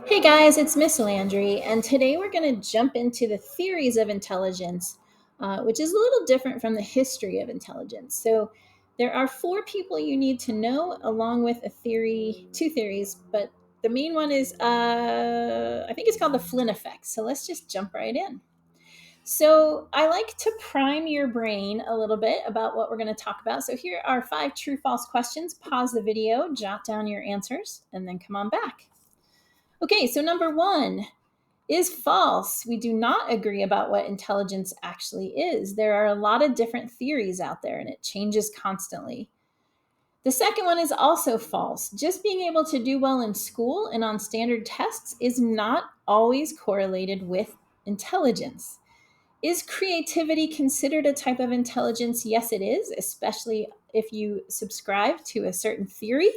Hey guys, it's Miss Landry, and today we're going to jump into the theories of intelligence, which is a little different from the history of intelligence. So, there are four people you need to know, along with two theories, but the main one is, I think it's called the Flynn effect. So, let's just jump right in. So, I like to prime your brain a little bit about what we're going to talk about. So, here are five true false questions. Pause the video, jot down your answers, and then come on back. Okay, so number one is false. We do not agree about what intelligence actually is. There are a lot of different theories out there and it changes constantly. The second one is also false. Just being able to do well in school and on standard tests is not always correlated with intelligence. Is creativity considered a type of intelligence? Yes, it is, especially if you subscribe to a certain theory.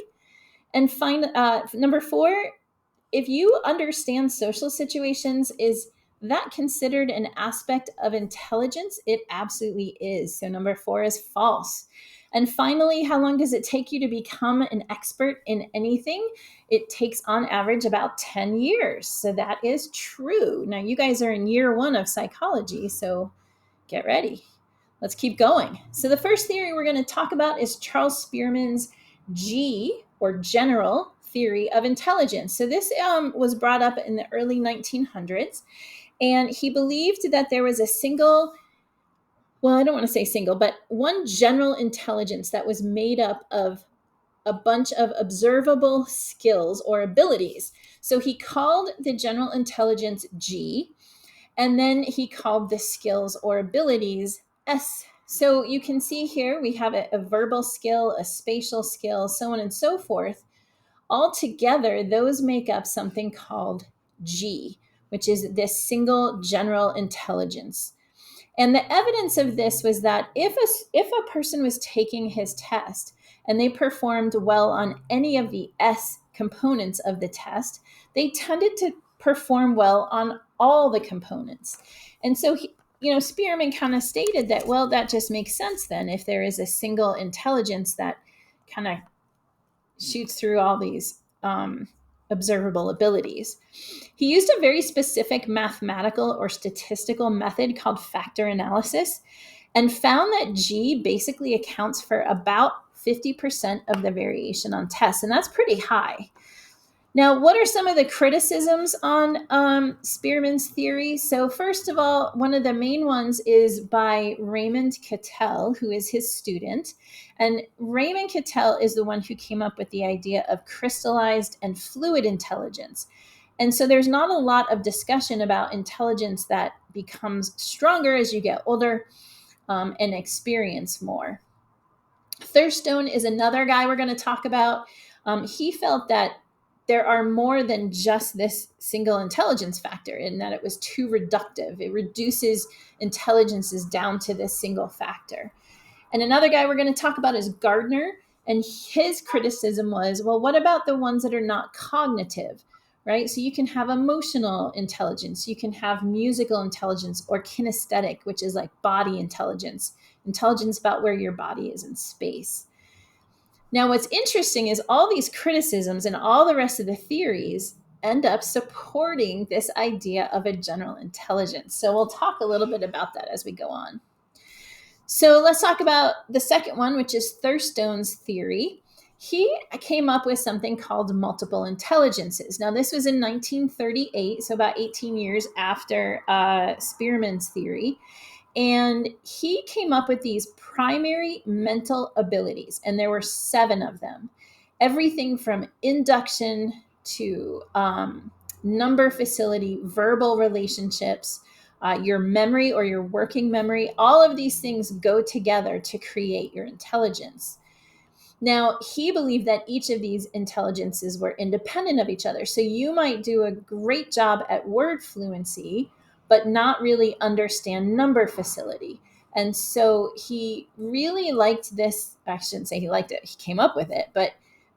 And number four, if you understand social situations, is that considered an aspect of intelligence? It absolutely is. So, number four is false. And finally, how long does it take you to become an expert in anything? It takes on average about 10 years. So, that is true. Now, you guys are in year one of psychology, so get ready. Let's keep going. So, the first theory we're going to talk about is Charles Spearman's G, or general theory of intelligence. So, this was brought up in the early 1900s, and he believed that there was I don't want to say single, but one general intelligence that was made up of a bunch of observable skills or abilities. So, he called the general intelligence G, and then he called the skills or abilities S. So you can see here we have a verbal skill, a spatial skill, so on and so forth. All together, those make up something called G, which is this single general intelligence. And the evidence of this was that if a person was taking his test and they performed well on any of the S components of the test, they tended to perform well on all the components. And so, Spearman kind of stated that, well, that just makes sense then if there is a single intelligence that kind of shoots through all these observable abilities. He used a very specific mathematical or statistical method called factor analysis and found that G basically accounts for about 50% of the variation on tests, and that's pretty high. Now, what are some of the criticisms on Spearman's theory? So, first of all, one of the main ones is by Raymond Cattell, who is his student. And Raymond Cattell is the one who came up with the idea of crystallized and fluid intelligence. And so there's not a lot of discussion about intelligence that becomes stronger as you get older and experience more. Thurstone is another guy we're going to talk about. He felt that there are more than just this single intelligence factor, in that it was too reductive. It reduces intelligences down to this single factor. And another guy we're going to talk about is Gardner. And his criticism was, well, what about the ones that are not cognitive, right? So you can have emotional intelligence, you can have musical intelligence, or kinesthetic, which is like body intelligence about where your body is in space. Now, what's interesting is all these criticisms and all the rest of the theories end up supporting this idea of a general intelligence. So we'll talk a little bit about that as we go on. So let's talk about the second one, which is Thurstone's theory. He came up with something called multiple intelligences. Now, this was in 1938, so about 18 years after Spearman's theory. And he came up with these primary mental abilities, and there were 7 of them. Everything from induction to number facility, verbal relationships, your memory or your working memory. All of these things go together to create your intelligence. Now, he believed that each of these intelligences were independent of each other. So you might do a great job at word fluency, but not really understand number facility. And so he really liked this. I shouldn't say he liked it, he came up with it. But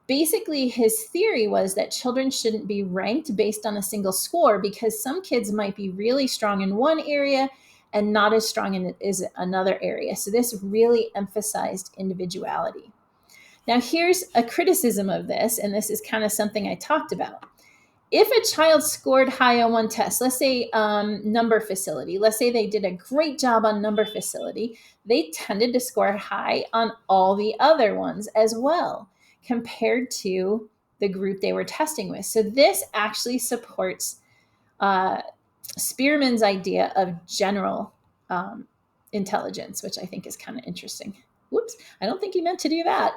basically, his theory was that children shouldn't be ranked based on a single score, because some kids might be really strong in one area and not as strong in another area. So this really emphasized individuality. Now, here's a criticism of this, and this is kind of something I talked about. if a child scored high on one test, let's say number facility, let's say they did a great job on number facility, they tended to score high on all the other ones as well, compared to the group they were testing with. So this actually supports uh, Spearman's idea of general intelligence, which I think is kind of interesting. Whoops, I don't think he meant to do that.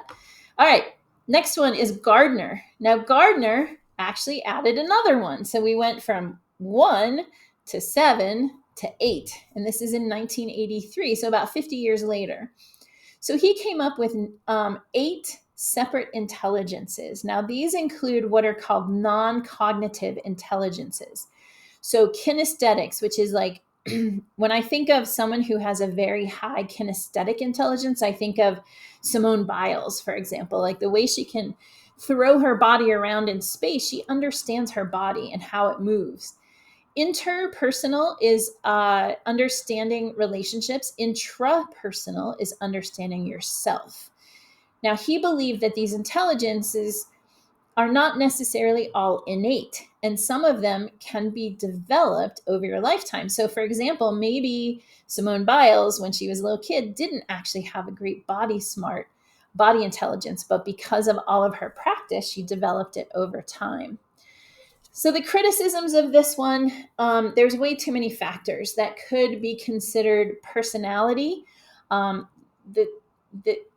All right, next one is Gardner. Now, Gardner actually added another one. So we went from 1 to 7 to 8, and this is in 1983, so about 50 years later. So he came up with 8 separate intelligences. Now, these include what are called non-cognitive intelligences. So kinesthetics, which is like when I think of someone who has a very high kinesthetic intelligence, I think of Simone Biles, for example, like the way she can throw her body around in space. She understands her body and how it moves. Interpersonal is understanding relationships. Intrapersonal is understanding yourself. Now, he believed that these intelligences are not necessarily all innate, and some of them can be developed over your lifetime. So, for example, maybe Simone Biles, when she was a little kid, didn't actually have a great body intelligence, but because of all of her practice, she developed it over time. So the criticisms of this one, there's way too many factors that could be considered personality. Um, the,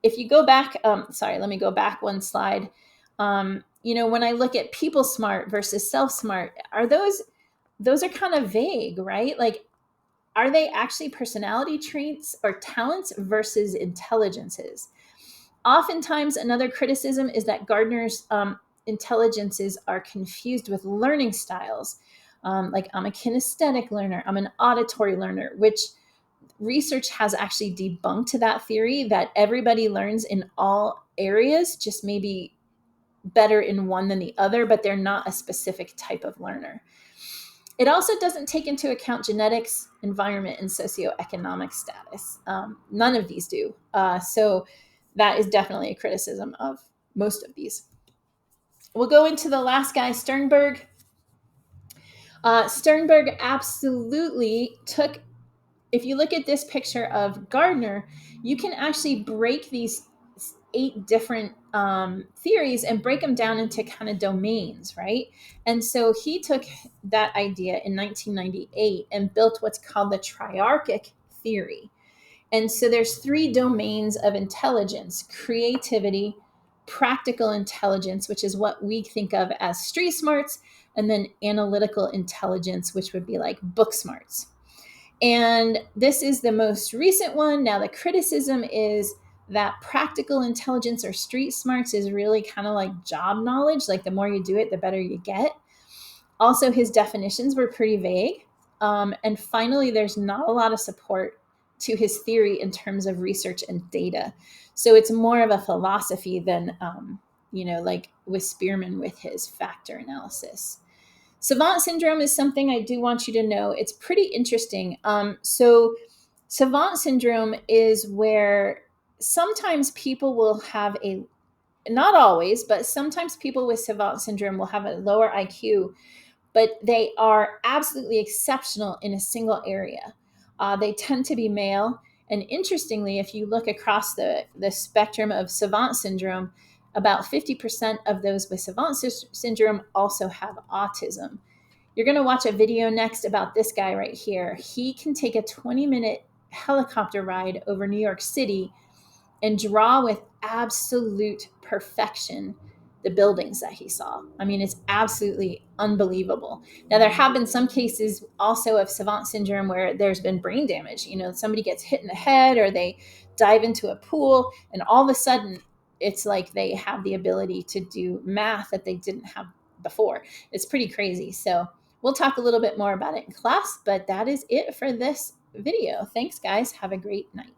if you go back, sorry, let me go back one slide. When I look at people smart versus self smart, those are kind of vague, right? Like, are they actually personality traits or talents versus intelligences? Oftentimes, another criticism is that Gardner's intelligences are confused with learning styles. Like, I'm a kinesthetic learner, I'm an auditory learner, which research has actually debunked that theory that everybody learns in all areas, just maybe better in one than the other, but they're not a specific type of learner. It also doesn't take into account genetics, environment, and socioeconomic status. None of these do. So that is definitely a criticism of most of these. We'll go into the last guy, Sternberg. Sternberg absolutely took, if you look at this picture of Gardner, you can actually break these 8 different theories and break them down into kind of domains, right? And so he took that idea in 1998 and built what's called the triarchic theory. And so there's 3 domains of intelligence: creativity, practical intelligence, which is what we think of as street smarts, and then analytical intelligence, which would be like book smarts. And this is the most recent one. Now, the criticism is that practical intelligence or street smarts is really kind of like job knowledge. Like, the more you do it, the better you get. Also, his definitions were pretty vague. And finally, there's not a lot of support to his theory in terms of research and data. So it's more of a philosophy than, like with Spearman with his factor analysis. Savant syndrome is something I do want you to know. It's pretty interesting. So savant syndrome is where sometimes people will have not always, but sometimes people with savant syndrome will have a lower IQ, but they are absolutely exceptional in a single area. They tend to be male. And interestingly, if you look across the spectrum of savant syndrome, about 50% of those with savant syndrome also have autism. You're going to watch a video next about this guy right here. He can take a 20-minute helicopter ride over New York City and draw with absolute perfection the buildings that he saw. I mean, it's absolutely unbelievable. Now, there have been some cases also of savant syndrome where there's been brain damage. Somebody gets hit in the head or they dive into a pool, and all of a sudden, it's like they have the ability to do math that they didn't have before. It's pretty crazy. So we'll talk a little bit more about it in class, but that is it for this video. Thanks, guys. Have a great night.